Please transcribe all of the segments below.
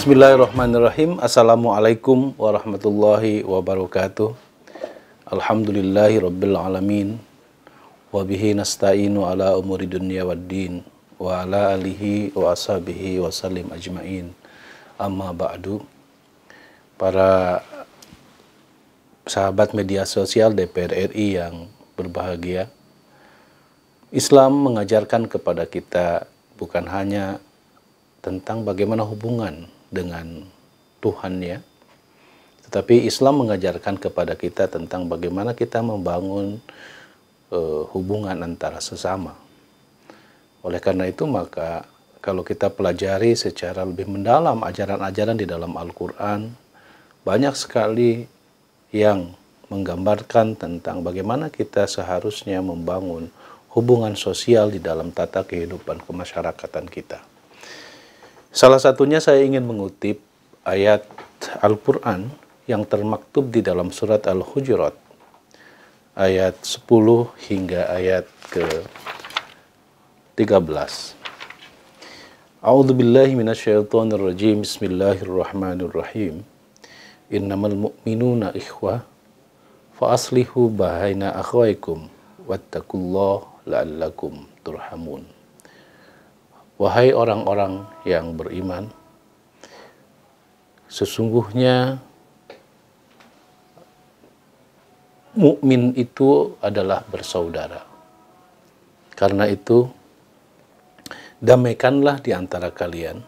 Bismillahirrahmanirrahim. Assalamualaikum warahmatullahi wabarakatuh. Alhamdulillahi rabbil alamin. Wabihi nasta'inu ala umuri dunya waddin. Wa ala alihi wa ashabihi wa salim ajma'in. Amma ba'du. Para sahabat media sosial DPR RI yang berbahagia, Islam mengajarkan kepada kita bukan hanya tentang bagaimana hubungan dengan Tuhan ya, tetapi Islam mengajarkan kepada kita tentang bagaimana kita membangun hubungan antara sesama. Oleh karena itu maka kalau kita pelajari secara lebih mendalam ajaran-ajaran di dalam Al-Quran, banyak sekali yang menggambarkan tentang bagaimana kita seharusnya membangun hubungan sosial di dalam tata kehidupan kemasyarakatan kita. Salah satunya saya ingin mengutip ayat Al-Quran yang termaktub di dalam surat Al-Hujurat, ayat 10 hingga ayat ke-13. A'udzubillahi minasyaitonirrajim. Bismillahirrahmanirrahim. Innamal mu'minuna ikhwah fa aslihu baina akhwaikum wattaqullaha la'allakum turhamun. Wahai orang-orang yang beriman, sesungguhnya mukmin itu adalah bersaudara. Karena itu, damaikanlah di antara kalian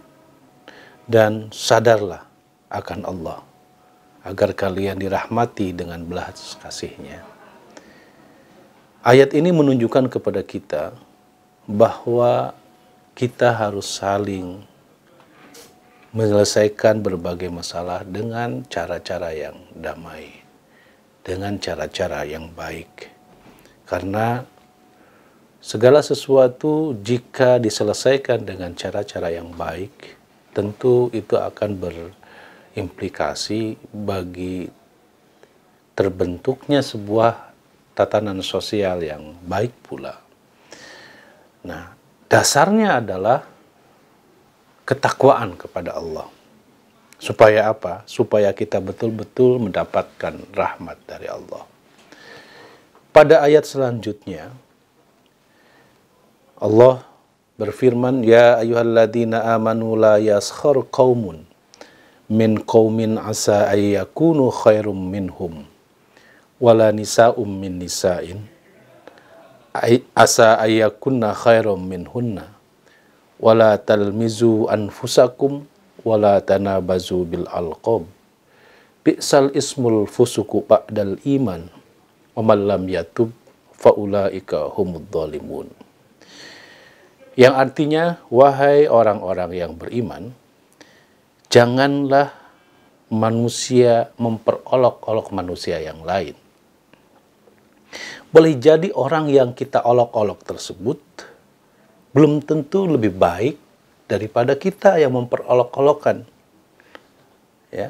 dan sadarlah akan Allah, agar kalian dirahmati dengan belas kasih-Nya. Ayat ini menunjukkan kepada kita bahwa kita harus saling menyelesaikan berbagai masalah dengan cara-cara yang damai, dengan cara-cara yang baik. Karena segala sesuatu jika diselesaikan dengan cara-cara yang baik, tentu itu akan berimplikasi bagi terbentuknya sebuah tatanan sosial yang baik pula. Nah, dasarnya adalah ketakwaan kepada Allah. Supaya apa? Supaya kita betul-betul mendapatkan rahmat dari Allah. Pada ayat selanjutnya, Allah berfirman, Ya ayyuhalladzina amanu la yaskhar qaumun min qaumin asa ayyakunu khairum minhum wala nisa'um min nisa'in asa ayyakunna khairam minhunna wala talmizu anfusakum wala tanabazu bil alqab bi'sal ismul fusuku ba'dal iman wa man lam yatub faulaika humud dhalimun. Yang artinya, wahai orang-orang yang beriman, janganlah manusia memperolok-olok manusia yang lain. Boleh jadi orang yang kita olok-olok tersebut belum tentu lebih baik daripada kita yang memperolok-olokkan. Ya.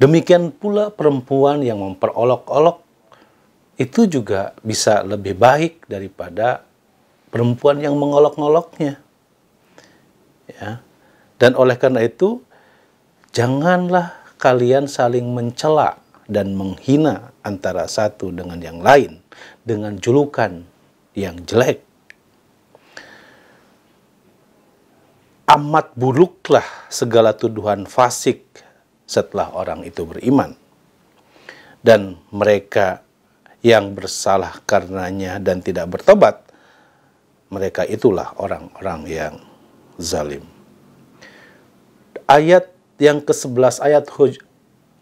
Demikian pula perempuan yang memperolok-olok itu juga bisa lebih baik daripada perempuan yang mengolok-oloknya. Ya. Dan oleh karena itu, janganlah kalian saling mencela dan menghina antara satu dengan yang lain dengan julukan yang jelek. Amat buruklah segala tuduhan fasik setelah orang itu beriman. Dan mereka yang bersalah karenanya dan tidak bertobat, mereka itulah orang-orang yang zalim. Ayat yang ke-11 ayat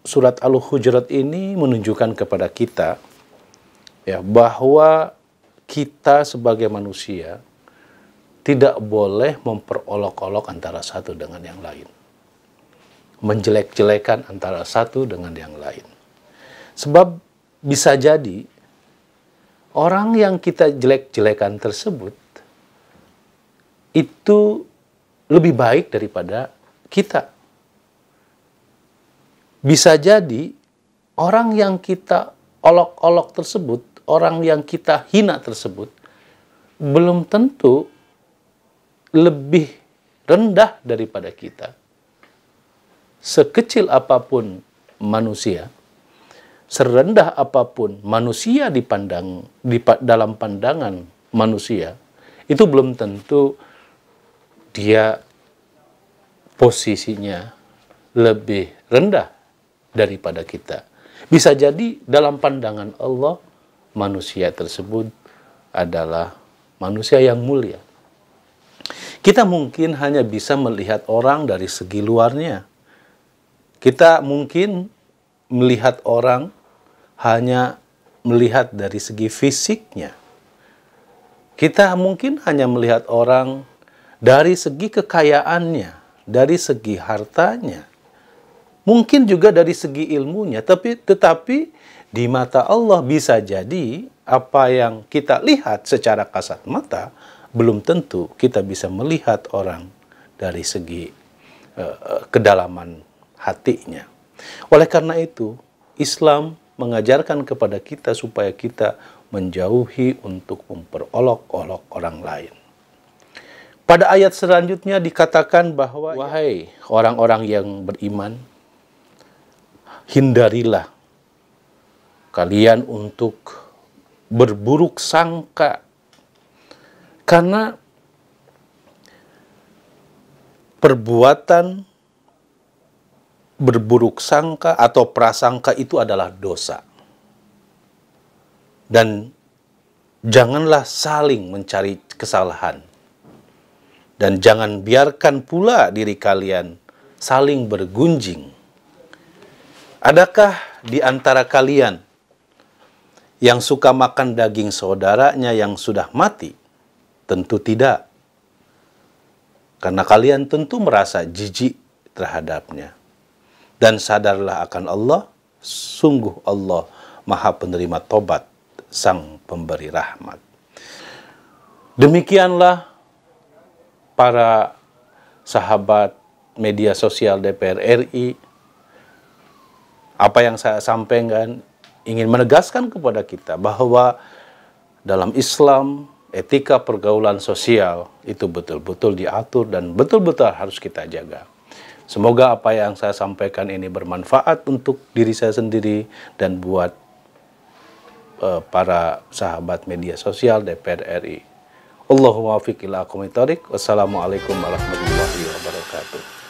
surat Al-Hujurat ini menunjukkan kepada kita ya bahwa kita sebagai manusia tidak boleh memperolok-olok antara satu dengan yang lain. Menjelek-jelekan antara satu dengan yang lain. Sebab bisa jadi orang yang kita jelek-jelekan tersebut itu lebih baik daripada kita. Bisa jadi orang yang kita olok-olok tersebut, orang yang kita hina tersebut, belum tentu lebih rendah daripada kita. sekecil apapun manusia, serendah apapun manusia dalam pandangan manusia, itu belum tentu dia posisinya lebih rendah daripada kita. Bisa jadi dalam pandangan Allah, manusia tersebut adalah manusia yang mulia. Kita mungkin hanya bisa melihat orang dari segi luarnya. Kita mungkin melihat orang hanya melihat dari segi fisiknya. Kita mungkin hanya melihat orang dari segi kekayaannya, dari segi hartanya. Mungkin juga dari segi ilmunya, tetapi di mata Allah bisa jadi apa yang kita lihat secara kasat mata, belum tentu kita bisa melihat orang dari segi kedalaman hatinya. Oleh karena itu, Islam mengajarkan kepada kita supaya kita menjauhi untuk memperolok-olok orang lain. Pada ayat selanjutnya dikatakan bahwa, wahai orang-orang yang beriman, hindarilah kalian untuk berburuk sangka, karena perbuatan berburuk sangka atau prasangka itu adalah dosa. Dan janganlah saling mencari kesalahan. Dan jangan biarkan pula diri kalian saling bergunjing. Adakah di antara kalian yang suka makan daging saudaranya yang sudah mati? Tentu tidak. Karena kalian tentu merasa jijik terhadapnya. Dan sadarlah akan Allah, sungguh Allah Maha Penerima Tobat, Sang Pemberi Rahmat. Demikianlah para sahabat media sosial DPR RI, apa yang saya sampaikan ingin menegaskan kepada kita bahwa dalam Islam, etika pergaulan sosial itu betul-betul diatur dan betul-betul harus kita jaga. Semoga apa yang saya sampaikan ini bermanfaat untuk diri saya sendiri dan buat para sahabat media sosial DPR RI. Allahumma waffiq ila aqwamit thoriq. Wassalamualaikum warahmatullahi wabarakatuh.